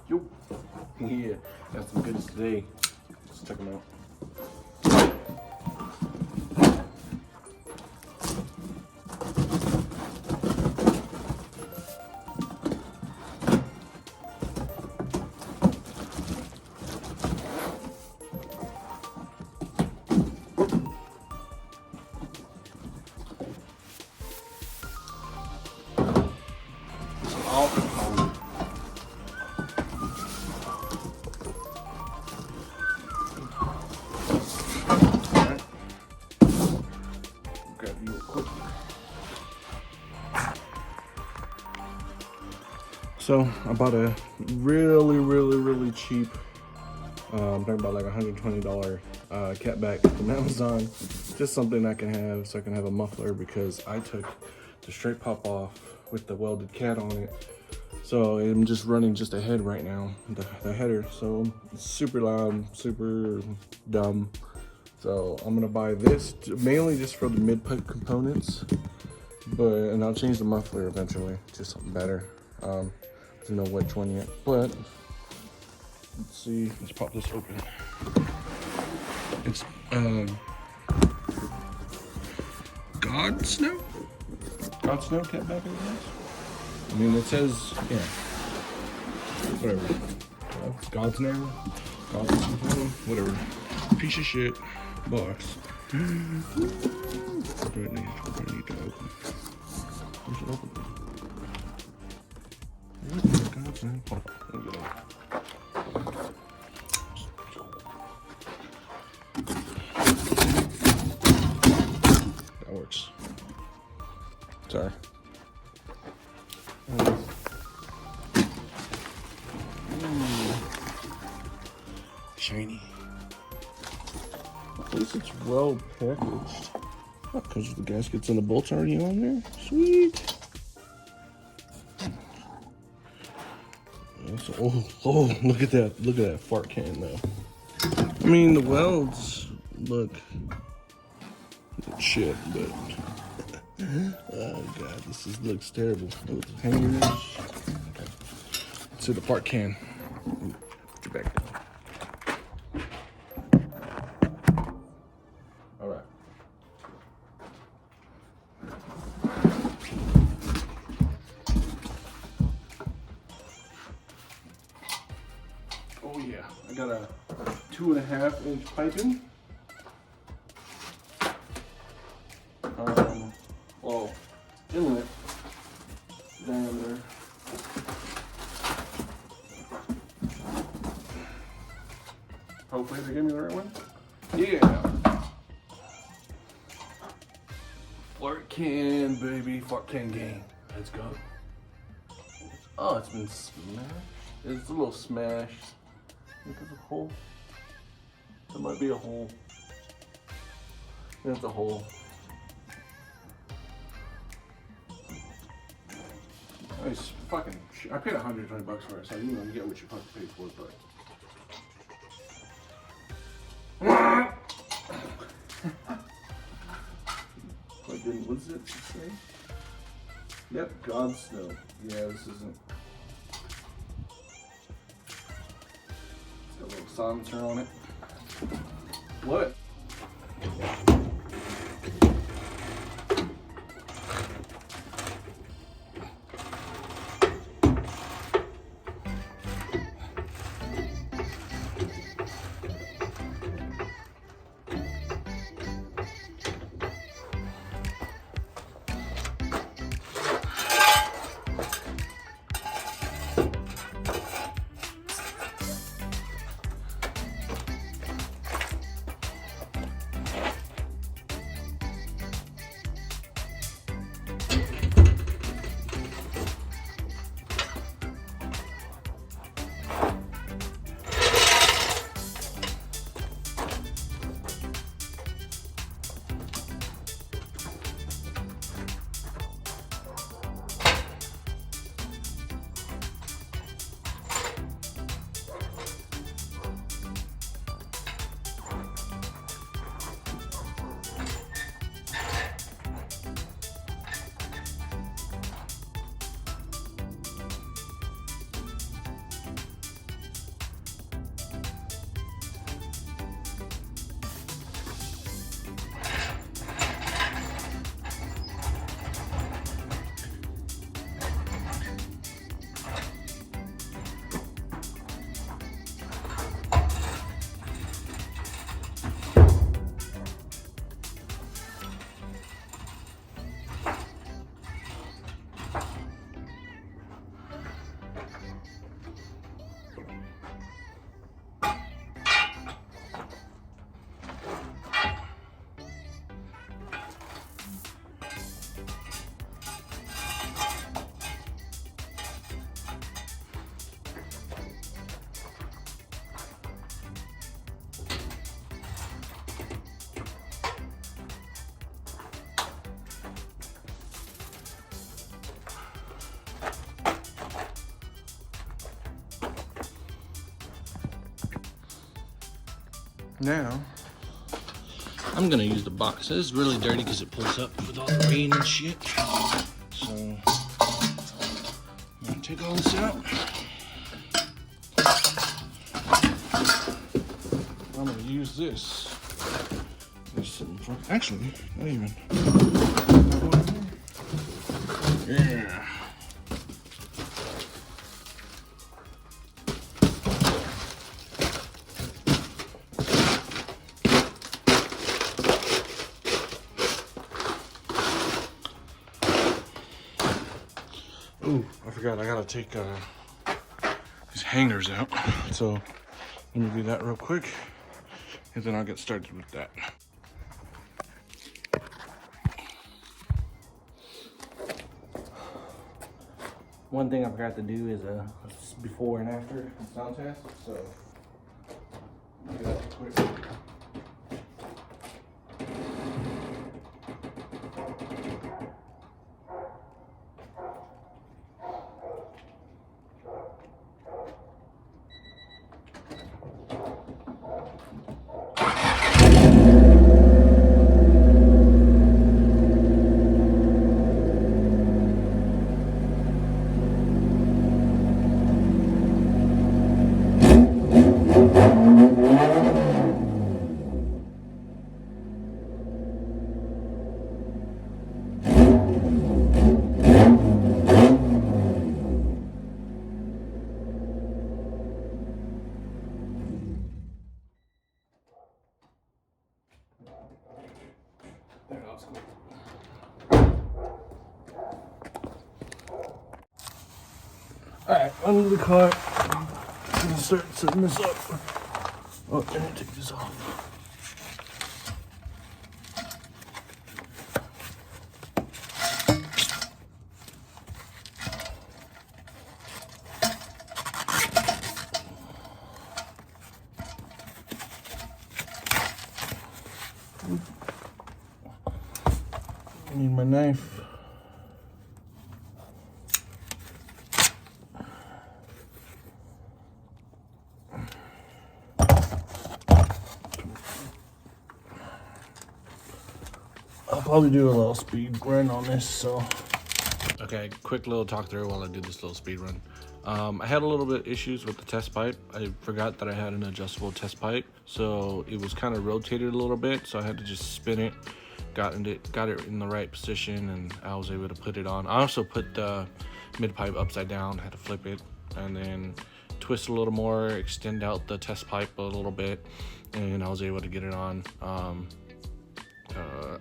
Yo. Yeah, got some goodies today. Let's check them out. So I bought a really cheap, I'm talking about like $120 cat back from Amazon. Just something I can have so I can have a muffler, because I took the straight pop off with the welded cat on it. So I'm just running just a head right now, the header. So it's super loud, super dumb. So I'm gonna buy this mainly just for the mid-pipe components, and I'll change the muffler eventually, just something better. I don't know which one yet, but let's see. Let's pop this open. It's God Snow cat back, I guess. I mean, it says, yeah, whatever. It's God's name, whatever. Piece of shit box. What do I need to open? Where's it open? God's name. Hold on. Let me get it. That works. Sorry. Shiny. At least it's well packaged. Because the gaskets and the bolts already on there. Sweet. Oh, look at that. Look at that fart can though. I mean, the welds look shit, but oh god, looks terrible. Oh, the hangers. Okay. Let's see the fart can. Put your back down. All right. Oh yeah, I got a 2.5-inch piping. Well, inlet diameter. Hopefully they give me the right one. Yeah. Fart can, baby. Fart can game. Let's go. Oh, it's been smashed. It's a little smashed. Look at the hole. There might be a hole. There's a hole. It's fucking. I paid $120 for it, so you know you get what you fucking paid for it, but. What does it say? Yep, God Snow. Yeah, this isn't. It's got a little silencer on it. What? Now, I'm gonna use the box. It's really dirty because it pulls up with all the rain and shit. So I'm gonna take all this out. I'm gonna use this. Actually, not even. Yeah. Ooh, I forgot. I gotta take these hangers out. So let me do that real quick, and then I'll get started with that. One thing I forgot to do is a before and after sound test. So I'll do that real quick. Alright, under the car. I'm gonna start setting this up. Oh, I need to take this off. I need my knife. I'll probably do a little speed run on this, so. Okay, quick little talk through while I do this little speed run. I had a little bit issues with the test pipe. I forgot that I had an adjustable test pipe, so it was kind of rotated a little bit, so I had to just spin it, got it in the right position, and I was able to put it on. I also put the mid pipe upside down, had to flip it, and then twist a little more, extend out the test pipe a little bit, and I was able to get it on.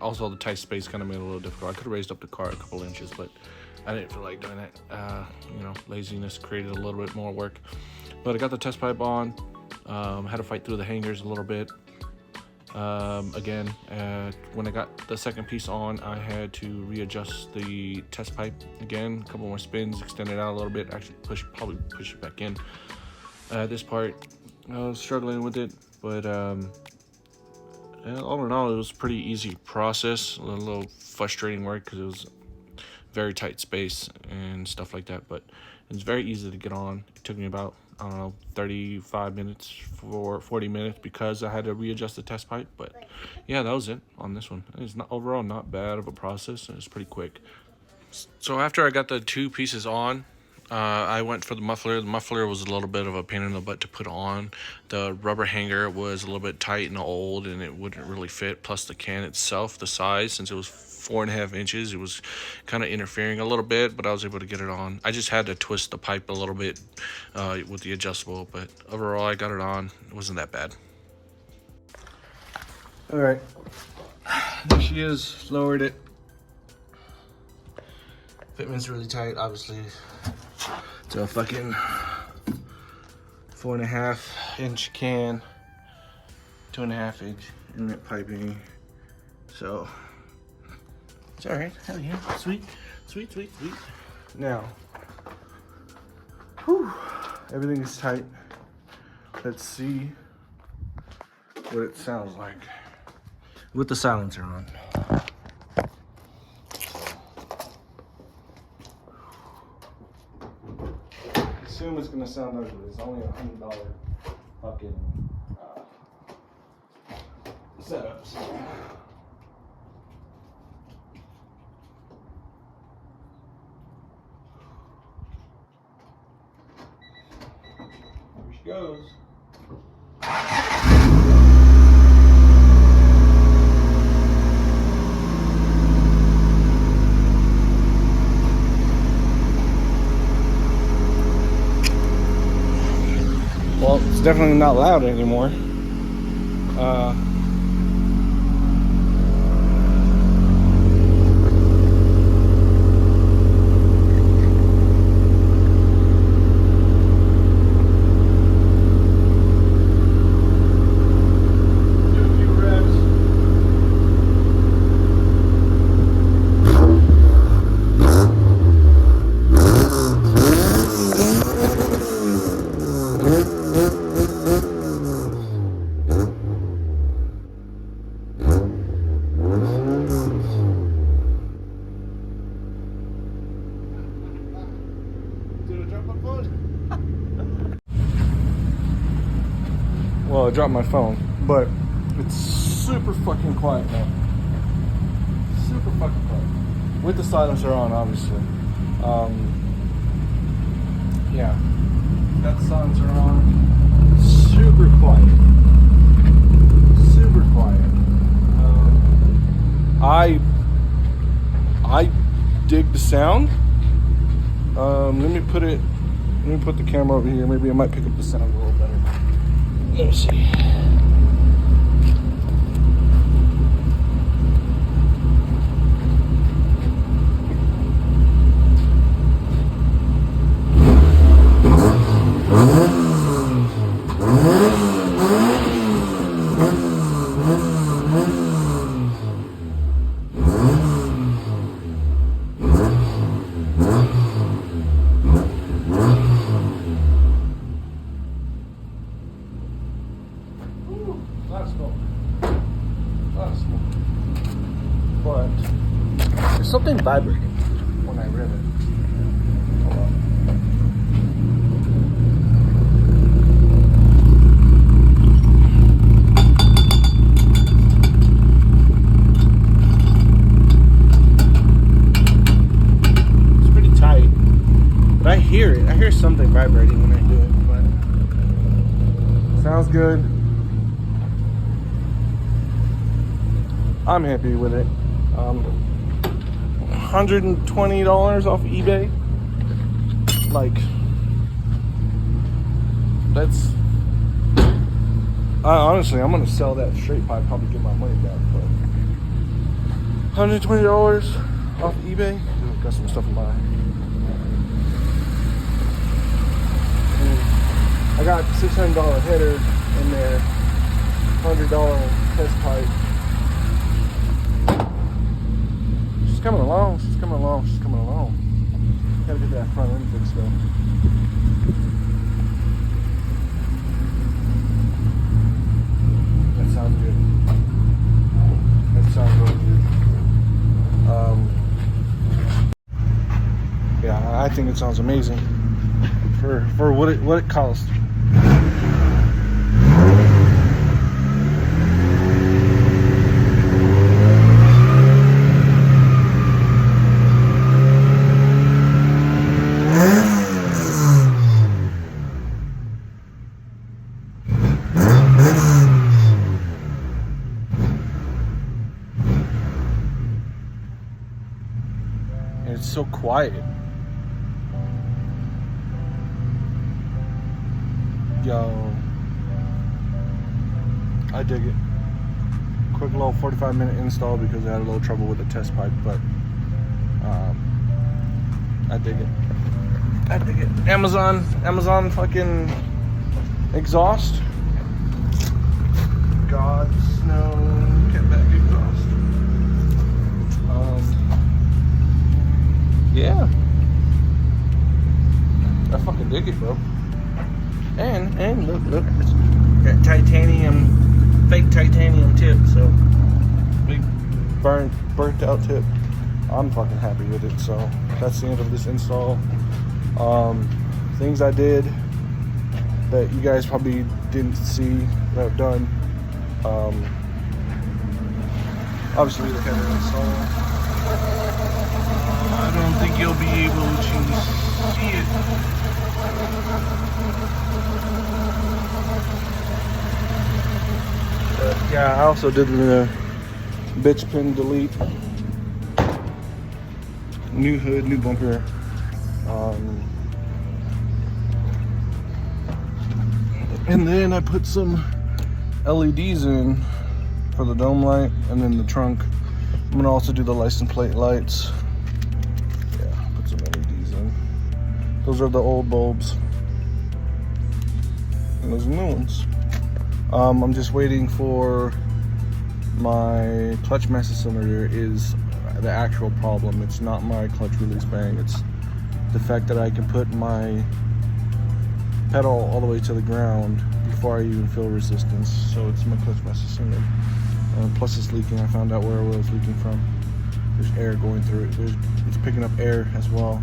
Also, the tight space kind of made it a little difficult. I could have raised up the car a couple inches, but I didn't feel like doing it. You know, laziness created a little bit more work. But I got the test pipe on. Had to fight through the hangers a little bit. Again, when I got the second piece on, I had to readjust the test pipe again. A couple more spins, extend it out a little bit. Actually, probably push it back in. This part, I was struggling with it, but all in all, it was a pretty easy process. A little frustrating work because it was very tight space and stuff like that, but it's very easy to get on. It took me about, I don't know, 35 minutes for 40 minutes because I had to readjust the test pipe. But yeah, that was it on this one. It's not overall not bad of a process, and it's pretty quick. So after I got the two pieces on, I went for the muffler. The muffler was a little bit of a pain in the butt to put on. The rubber hanger was a little bit tight and old, and it wouldn't really fit. Plus the can itself, the size, since it was 4.5 inches, it was kind of interfering a little bit, but I was able to get it on. I just had to twist the pipe a little bit with the adjustable, but overall I got it on. It wasn't that bad. All right, there she is, lowered it. Fitment's really tight, obviously. It's a fucking 4.5 inch can, 2.5 inch inlet piping. So it's all right. Hell yeah, sweet, sweet, sweet, sweet. Now, whew, everything is tight. Let's see what it sounds like with the silencer on. I assume it's gonna sound ugly. It's only $100 fucking setups. Here she goes. Well, it's definitely not loud anymore. Well, I dropped my phone, but it's super fucking quiet now. Super fucking quiet. With the silencer on, obviously. Yeah. Got the silencer on. Super quiet. Super quiet. I dig the sound. Let me put the camera over here. Maybe I might pick up the sound a little better. Let me see. But there's something vibrating when I rev it. Hold on. It's pretty tight, but I hear it. I hear something vibrating when I do it. But sounds good. I'm happy with it. $120 off eBay. Like, that's honestly, I'm gonna sell that straight pipe, probably get my money back. But $120 off eBay. Ooh, got some stuff in my. I got $600 header in there, $100 test pipe. She's coming along. Gotta get that front end fixed though. That sounds good. That sounds really good. Yeah, I think it sounds amazing for what it costs. It's so quiet. Yo, I dig it. Quick little 45-minute install because I had a little trouble with the test pipe, but I dig it. Amazon fucking exhaust. God snow get back exhaust. Yeah. I fucking dig it, bro. And look, it's got titanium, fake titanium tip, so big burnt out tip. I'm fucking happy with it. So that's the end of this install. Things I did that you guys probably didn't see that I've done. Obviously the header installed. I don't think you'll be able to see it. But yeah, I also did the bitch pin delete. New hood, new bumper. And then I put some LEDs in for the dome light, and then the trunk. I'm gonna also do the license plate lights. Yeah, put some LEDs in. Those are the old bulbs, and those are new ones. I'm just waiting for my clutch master cylinder is the actual problem. It's not my clutch release bang. It's the fact that I can put my pedal all the way to the ground before I even feel resistance. So it's my clutch master cylinder. Plus it's leaking. I found out where it was leaking from. There's air going through it. It's picking up air as well.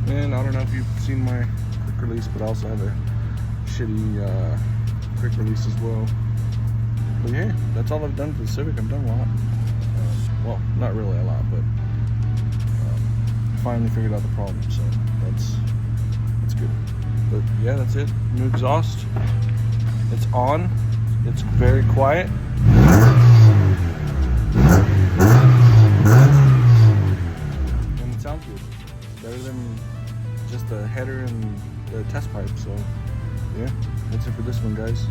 And I don't know if you've seen my quick release, but I also have a shitty quick release as well. But yeah, that's all I've done for the Civic. I've done a lot. Well, not really a lot, but finally figured out the problem, so that's good. But yeah, that's it. New exhaust. It's on. It's very quiet. And it sounds good. Better than just the header and the test pipe. So yeah, that's it for this one, guys.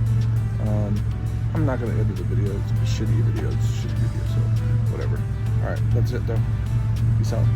I'm not gonna edit the video. It's a shitty video. So whatever. All right, that's it though. Peace out.